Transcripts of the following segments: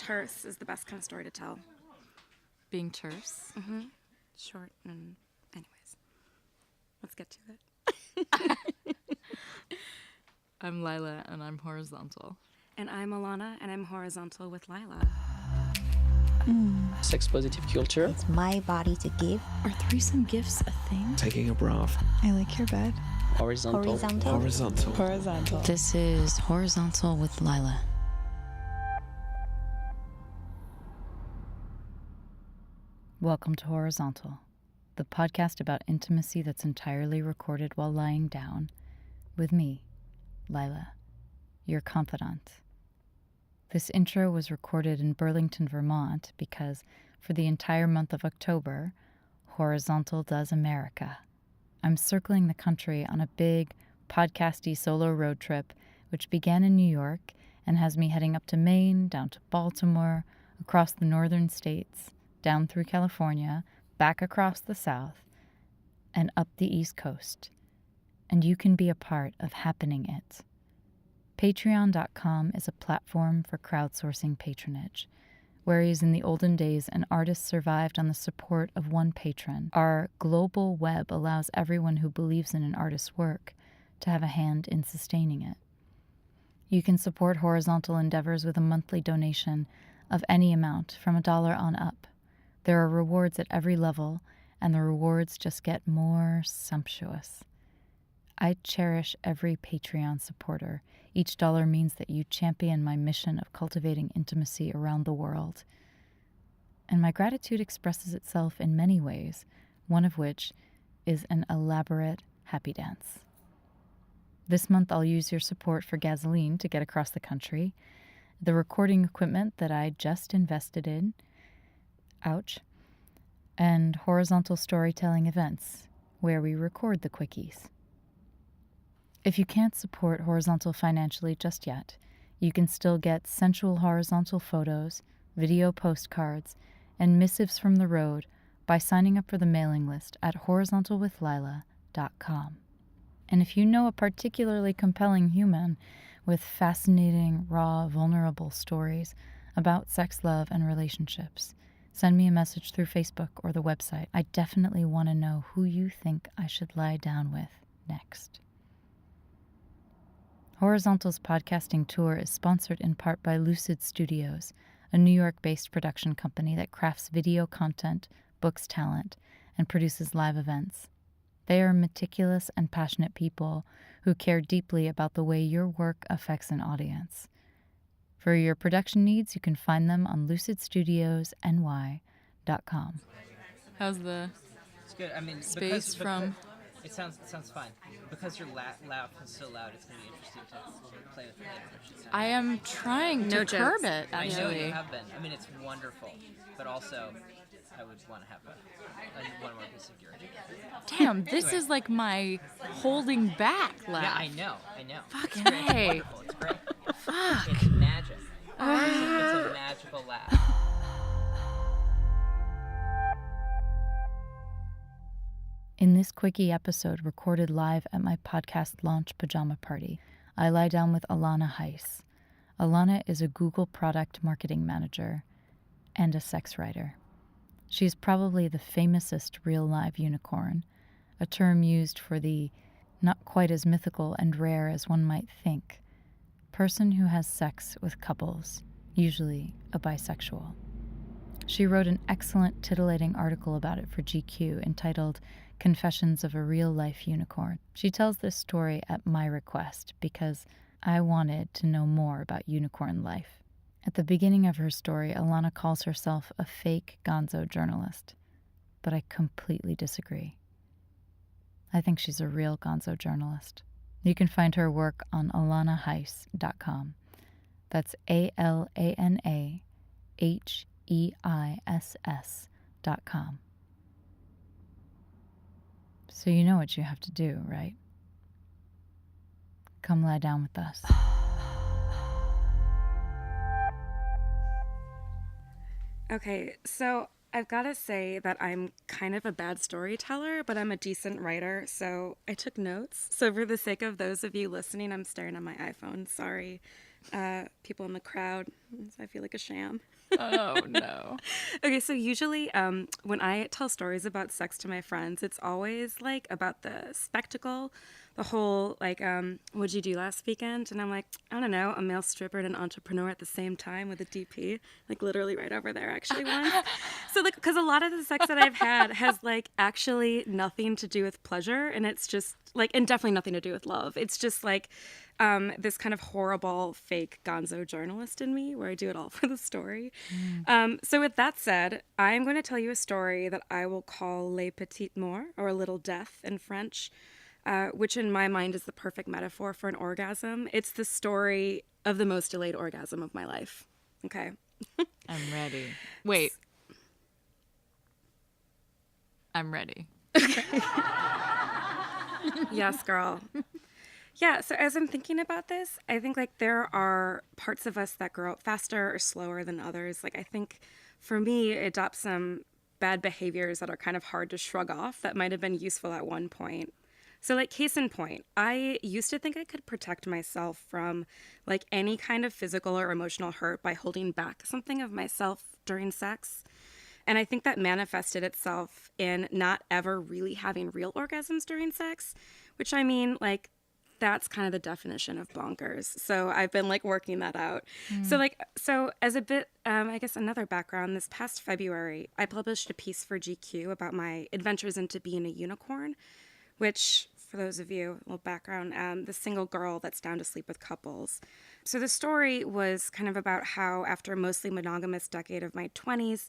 terse is the best kind of story to tell. Being terse? Mm-hmm. Short and anyways. Let's get to it. I'm Lila, and I'm horizontal. And I'm Alana, and I'm horizontal with Lila. Sex positive culture. It's my body to give. Are threesome gifts a thing? Taking a bath. I like your bed. Horizontal. Horizontal. This is Horizontal with Lila. Welcome to Horizontal, the podcast about intimacy that's entirely recorded while lying down, with me, Lila, your confidant. This intro was recorded in Burlington, Vermont, because for the entire month of October, Horizontal does America. I'm circling the country on a big, podcasty solo road trip, which began in New York and has me heading up to Maine, down to Baltimore, across the northern states, down through California, back across the South, and up the East Coast. And you can be a part of happening it. Patreon.com is a platform for crowdsourcing patronage. Whereas in the olden days, an artist survived on the support of one patron, our global web allows everyone who believes in an artist's work to have a hand in sustaining it. You can support horizontal endeavors with a monthly donation of any amount, from $1 on up. There are rewards at every level, and the rewards just get more sumptuous. I cherish every Patreon supporter. Each dollar means that you champion my mission of cultivating intimacy around the world. And my gratitude expresses itself in many ways, one of which is an elaborate happy dance. This month I'll use your support for gasoline to get across the country, the recording equipment that I just invested in, ouch, and horizontal storytelling events where we record the quickies. If you can't support Horizontal financially just yet, you can still get sensual horizontal photos, video postcards, and missives from the road by signing up for the mailing list at horizontalwithlila.com. And if you know a particularly compelling human with fascinating, raw, vulnerable stories about sex, love, and relationships, send me a message through Facebook or the website. I definitely want to know who you think I should lie down with next. Horizontal's podcasting tour is sponsored in part by Lucid Studios, a New York-based production company that crafts video content, books talent, and produces live events. They are meticulous and passionate people who care deeply about the way your work affects an audience. For your production needs, you can find them on lucidstudiosny.com. How's the It's good. I mean, space from... It sounds fine. Because your laugh is so loud, it's going to be interesting to play with it later. I am trying to curb it, I know actually. you have been. I mean, it's wonderful. But also, I would want to have one more piece of security. Damn, this is like my holding back laugh. Yeah, I know. Fucking It's great. hey. It's wonderful. It's great. Fuck. It's magic. It's a magical laugh. In this quickie episode recorded live at my podcast launch pajama party, I lie down with Alana Heiss. Alana is a Google product marketing manager and a sex writer. She's probably the famous-est real-live unicorn, a term used for the not quite as mythical and rare as one might think person who has sex with couples, usually a bisexual. She wrote an excellent titillating article about it for GQ entitled Confessions of a Real-Life Unicorn. She tells this story at my request because I wanted to know more about unicorn life. At the beginning of her story, Alana calls herself a fake gonzo journalist, but I completely disagree. I think she's a real gonzo journalist. You can find her work on alanaheiss.com. That's ALANAHEISS.com. So you know what you have to do, right? Come lie down with us. Okay, so I've got to say that I'm kind of a bad storyteller, but I'm a decent writer, so I took notes. So for the sake of those of you listening, I'm staring at my iPhone. Sorry. people in the crowd. I feel like a sham. Oh, no. Okay, so usually when I tell stories about sex to my friends, it's always like about the spectacle, the whole like, what'd you do last weekend? And I'm like, I don't know, a male stripper and an entrepreneur at the same time with a DP, like literally right over there actually once. So like, because a lot of the sex that I've had has like actually nothing to do with pleasure, and it's just like, and definitely nothing to do with love. It's just like this kind of horrible fake gonzo journalist in me where I do it all for the story. So with that said, I'm going to tell you a story that I will call Les Petites Morts, or a little death in French, which in my mind is the perfect metaphor for an orgasm. It's the story of the most delayed orgasm of my life. Okay. I'm ready. Wait. I'm ready. Yes, girl. Yeah, so as I'm thinking about this, I think like there are parts of us that grow up faster or slower than others. Like I think for me, it adopts some bad behaviors that are kind of hard to shrug off that might have been useful at one point. So like case in point, I used to think I could protect myself from like any kind of physical or emotional hurt by holding back something of myself during sex. And I think that manifested itself in not ever really having real orgasms during sex, which I mean, like, that's kind of the definition of bonkers. So I've been like working that out. So as a bit, I guess another background, this past February, I published a piece for GQ about my adventures into being a unicorn, which for those of you, a little background, the single girl that's down to sleep with couples. So the story was kind of about how after a mostly monogamous decade of my 20s,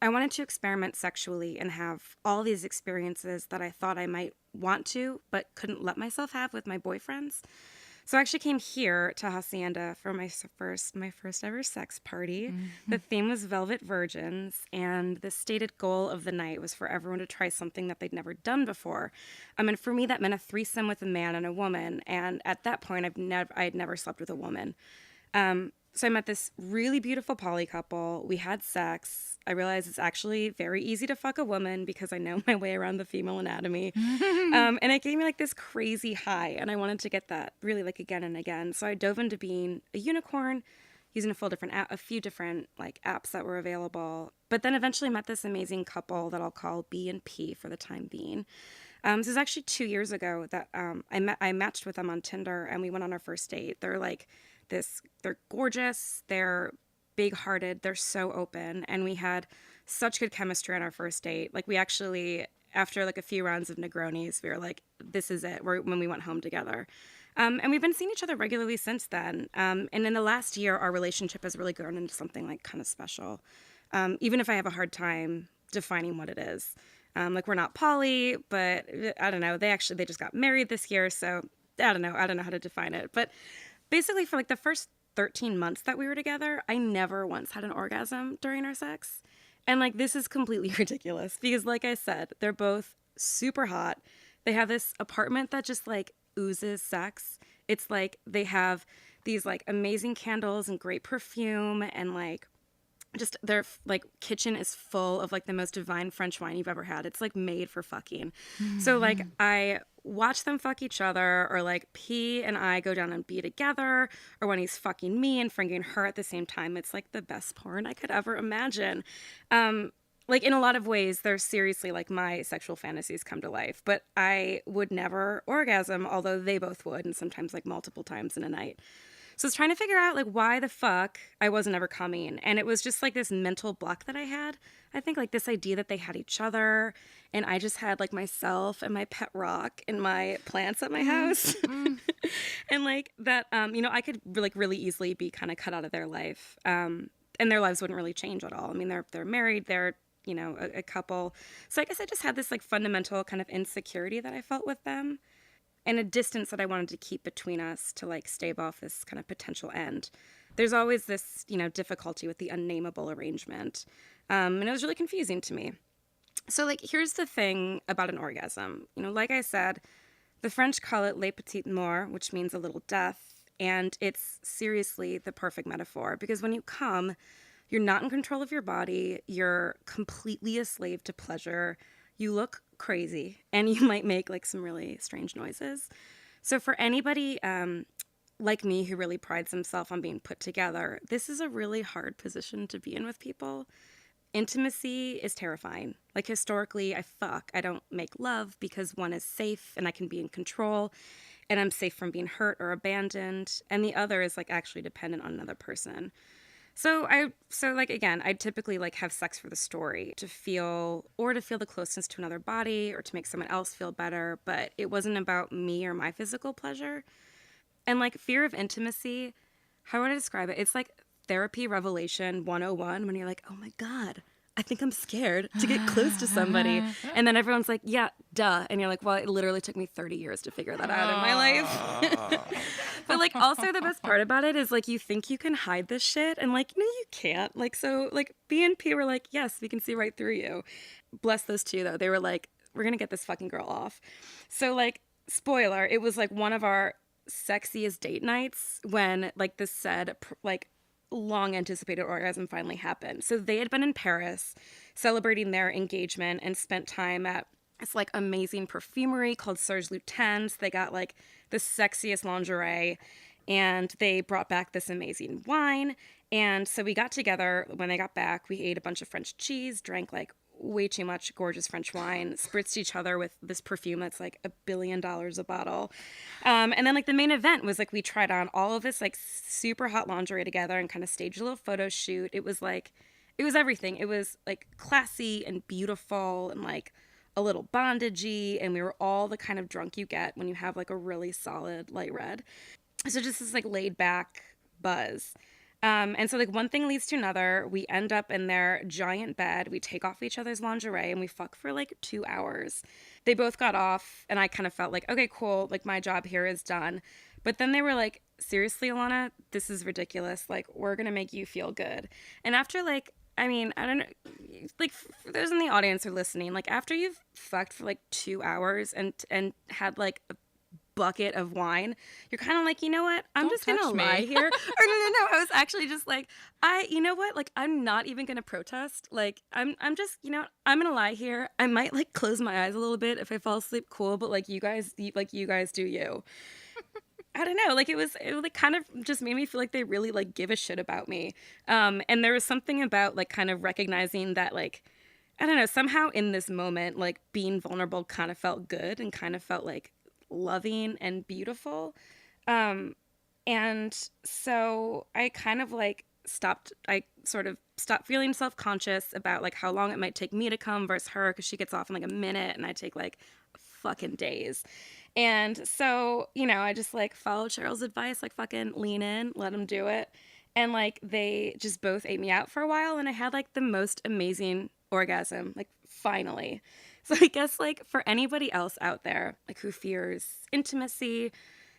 I wanted to experiment sexually and have all these experiences that I thought I might want to, but couldn't let myself have with my boyfriends. So I actually came here to Hacienda for my first ever sex party. Mm-hmm. The theme was Velvet Virgins, and the stated goal of the night was for everyone to try something that they'd never done before. And for me, that meant a threesome with a man and a woman. And at that point, I had never slept with a woman. So I met this really beautiful poly couple. We had sex. I realized it's actually very easy to fuck a woman because I know my way around the female anatomy. And it gave me like this crazy high, and I wanted to get that really like again and again. So I dove into being a unicorn, using a few different like apps that were available. But then eventually met this amazing couple that I'll call B and P for the time being. This is actually 2 years ago that I matched with them on Tinder, and we went on our first date. They're gorgeous, they're big-hearted, they're so open, and we had such good chemistry on our first date. Like, we actually, after like a few rounds of Negronis, we were like, this is it, when we went home together. And we've been seeing each other regularly since then. And in the last year, our relationship has really grown into something like kind of special, even if I have a hard time defining what it is. Like, we're not poly, but I don't know, they just got married this year, so I don't know how to define it. But basically, for like the first 13 months that we were together, I never once had an orgasm during our sex. And like, this is completely ridiculous because like I said, they're both super hot. They have this apartment that just like oozes sex. It's like they have these like amazing candles and great perfume, and like just their like kitchen is full of like the most divine French wine you've ever had. It's like made for fucking. Mm-hmm. So like I watch them fuck each other, or like P and I go down and be together, or when he's fucking me and fringing her at the same time. It's like the best porn I could ever imagine. Like in a lot of ways, they're seriously like my sexual fantasies come to life, but I would never orgasm, although they both would, and sometimes like multiple times in a night. So I was trying to figure out like why the fuck I wasn't ever coming. And it was just like this mental block that I had. I think like this idea that they had each other, and I just had like myself and my pet rock and my plants at my house. And like that, I could like really easily be kind of cut out of their life. And their lives wouldn't really change at all. I mean, they're married, they're, a couple. So I guess I just had this like fundamental kind of insecurity that I felt with them, and a distance that I wanted to keep between us to like stave off this kind of potential end. There's always this, difficulty with the unnameable arrangement. And it was really confusing to me. So like, here's the thing about an orgasm. Like I said, the French call it les petites morts, which means a little death. And it's seriously the perfect metaphor, because when you come, you're not in control of your body. You're completely a slave to pleasure. You look crazy, and you might make like some really strange noises. So for anybody like me, who really prides himself on being put together, this is a really hard position to be in with people. Intimacy is terrifying. Like, historically, I don't make love because one is safe and I can be in control and I'm safe from being hurt or abandoned. And the other is like actually dependent on another person. Again, I typically like have sex for the story to feel the closeness to another body or to make someone else feel better. But it wasn't about me or my physical pleasure. And like fear of intimacy, how would I describe it? It's like therapy revelation 101 when you're like, oh my God, I think I'm scared to get close to somebody. And then everyone's like, yeah, duh. And you're like, well, it literally took me 30 years to figure that out in my life. But like also the best part about it is like you think you can hide this shit and like, no, you can't. Like, so like BNP were like, yes, we can see right through you. Bless those two though. They were like, we're going to get this fucking girl off. So like, spoiler, it was like one of our sexiest date nights when like this said like long anticipated orgasm finally happened. So they had been in Paris celebrating their engagement and spent time at this like amazing perfumery called Serge Lutens. They got like the sexiest lingerie and they brought back this amazing wine. And so we got together when they got back. We ate a bunch of French cheese, drank like way too much gorgeous French wine, spritzed each other with this perfume that's like $1 billion a bottle. And then like the main event was like we tried on all of this like super hot lingerie together and kind of staged a little photo shoot. It was everything. It was like classy and beautiful and like a little bondagey, and we were all the kind of drunk you get when you have like a really solid light red. So just this like laid back buzz. And so like one thing leads to another. We end up in their giant bed. We take off each other's lingerie and we fuck for like 2 hours. They both got off and I kind of felt like, okay, cool. Like my job here is done. But then they were like, seriously, Alana, this is ridiculous. Like we're going to make you feel good. And after like, I mean, I don't know, like for those in the audience who are listening, like after you've fucked for like 2 hours and had like a bucket of wine, you're kind of like, you know what, I'm just gonna lie here. Or no, I was actually just like, you know what, like I'm not even gonna protest. Like I'm just, you know, I'm gonna lie here. I might like close my eyes a little bit if I fall asleep, cool, but like you guys do you. I don't know, like it like kind of just made me feel like they really like give a shit about me. And there was something about like kind of recognizing that like, I don't know, somehow in this moment, like being vulnerable kind of felt good and kind of felt like loving and beautiful. And so I kind of like stopped feeling self-conscious about like how long it might take me to come versus her, because she gets off in like a minute and I take like fucking days. And so, you know, I just like followed Cheryl's advice, like fucking lean in, let them do it. And like they just both ate me out for a while and I had like the most amazing orgasm, like finally. So I guess like for anybody else out there, like who fears intimacy,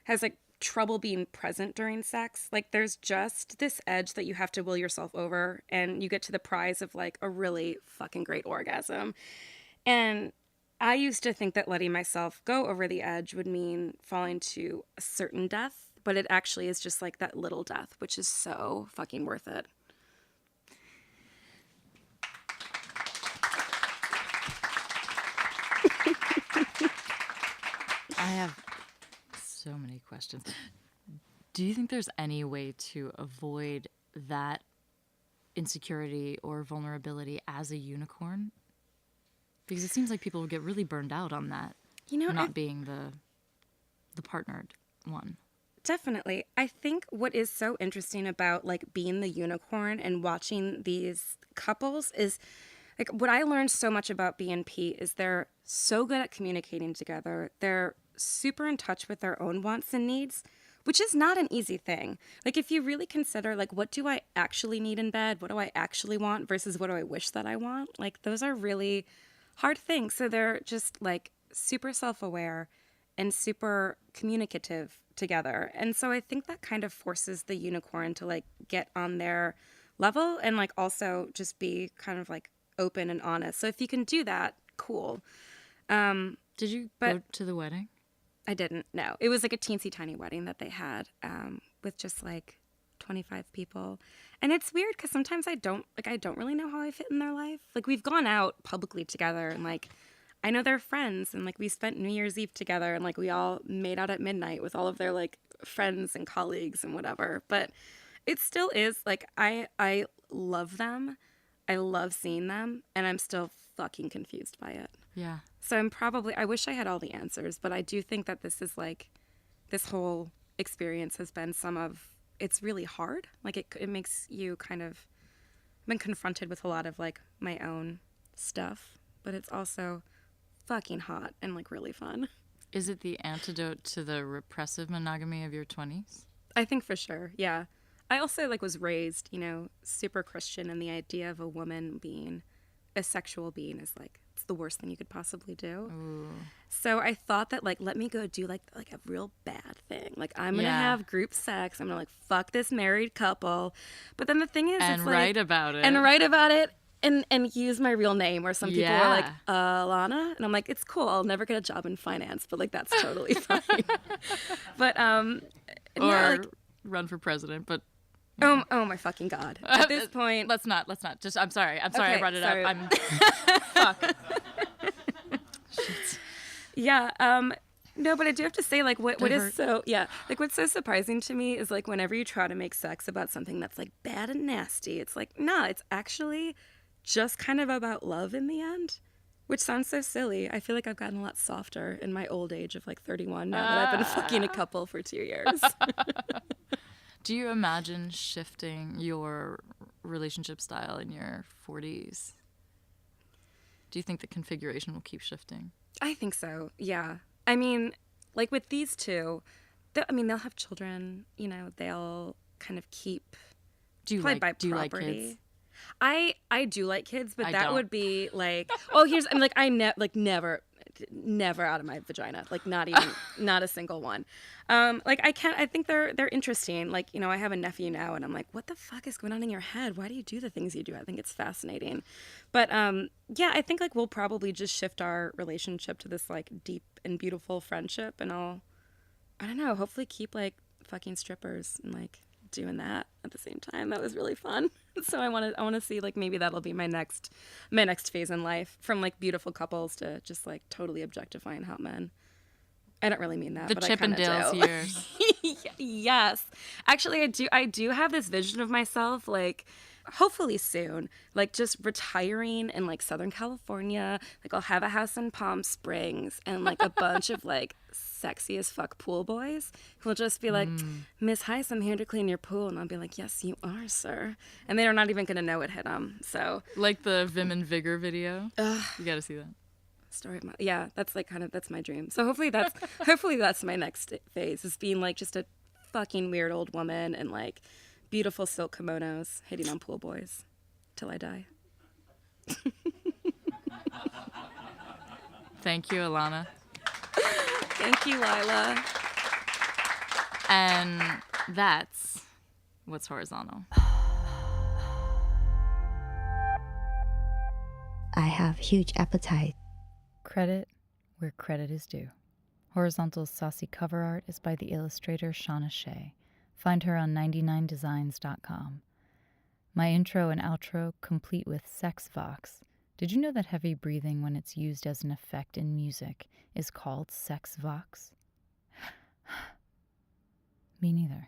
has like trouble being present during sex, like there's just this edge that you have to will yourself over and you get to the prize of like a really fucking great orgasm. And I used to think that letting myself go over the edge would mean falling to a certain death, but it actually is just like that little death, which is so fucking worth it. I have so many questions. Do you think there's any way to avoid that insecurity or vulnerability as a unicorn? Because it seems like people would get really burned out on that, you know, not being the partnered one. Definitely. I think what is so interesting about like being the unicorn and watching these couples is like what I learned so much about BNP is they're so good at communicating together. They're super in touch with their own wants and needs, which is not an easy thing. Like if you really consider like what do I actually need in bed? What do I actually want versus what do I wish that I want? Like those are really hard things. So they're just like super self-aware and super communicative together. And so I think that kind of forces the unicorn to like get on their level and like also just be kind of like open and honest. So if you can do that, cool. Did you go to the wedding? I didn't, no. It was like a teensy tiny wedding that they had with just like 25 people. And it's weird because sometimes I don't really know how I fit in their life. Like we've gone out publicly together and like I know they're friends and like we spent New Year's Eve together and like we all made out at midnight with all of their like friends and colleagues and whatever. But it still is like I love them. I love seeing them, and I'm still fucking confused by it. Yeah. So I wish I had all the answers, but I do think that this whole experience has been it's really hard. Like it makes you kind of been confronted with a lot of like my own stuff, but it's also fucking hot and like really fun. Is it the antidote to the repressive monogamy of your 20s? I think for sure. Yeah. I also like was raised, super Christian, and the idea of a woman being a sexual being is like it's the worst thing you could possibly do. Ooh. So I thought that like let me go do like a real bad thing. Like I'm gonna have group sex. I'm gonna like fuck this married couple. But then the thing is, And it's write like, about it. and write about it. And use my real name, where some people are like, Yeah. Alana, and I'm like, it's cool. I'll never get a job in finance, but like that's totally fine. But Or no, like, run for president, but oh my fucking god! At this point, let's not. Just I'm sorry. I Okay, brought it sorry. up. Fuck. yeah. No, but I do have to say, like, what is what's so surprising to me is like whenever you try to make sex about something that's like bad and nasty, it's like, nah, it's actually just kind of about love in the end, which sounds so silly. I feel like I've gotten a lot softer in my old age of like 31 now that I've been fucking a couple for 2 years. Do you imagine shifting your relationship style in your 40s? Do you think the configuration will keep shifting? I think so. Yeah. I mean, like with these two, they'll have children. They'll kind of keep. Do you probably like by property. kids? I do like kids, but I that don't. would be like, never out of my vagina, like not even not a single one. I think they're interesting. Like, I have a nephew now, and I'm like, what the fuck is going on in your head? Why do you do the things you do? I think it's fascinating. But I think like we'll probably just shift our relationship to this like deep and beautiful friendship, and I don't know, hopefully keep like fucking strippers and like doing that at the same time. That was really fun. So I want to see like maybe that'll be my next phase in life, from like beautiful couples to just like totally objectifying hot men. I don't really mean that, The but I kind of Chippendales do. years. Yes, actually, I do have this vision of myself, like hopefully soon, like just retiring in like Southern California. Like I'll have a house in Palm Springs and like a bunch of like sexy as fuck pool boys who will just be like, Miss Heiss, I'm here to clean your pool. And I'll be like, yes, you are, sir. And they're not even going to know it hit them. So Like the Vim and Vigor video. You gotta see that. story of my, that's like that's my dream. So hopefully that's my next phase, is being like just a fucking weird old woman and like beautiful silk kimonos hitting on pool boys till I die. Thank you, Alana. Thank you, Lila. And that's what's horizontal. I have huge appetite. Credit where credit is due. Horizontal's saucy cover art is by the illustrator Shauna Shea. Find her on 99designs.com. My intro and outro, complete with sex vox. Did you know that heavy breathing, when it's used as an effect in music, is called sex vox? Me neither.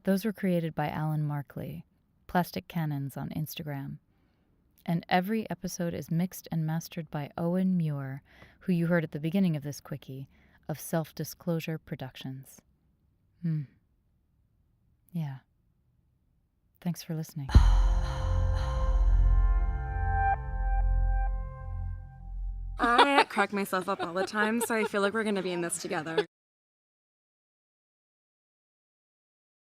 Those were created by Alan Markley, Plastic Cannons on Instagram. And every episode is mixed and mastered by Owen Muir, who you heard at the beginning of this quickie, of Self-Disclosure Productions. Yeah. Thanks for listening. I crack myself up all the time, so I feel like we're going to be in this together.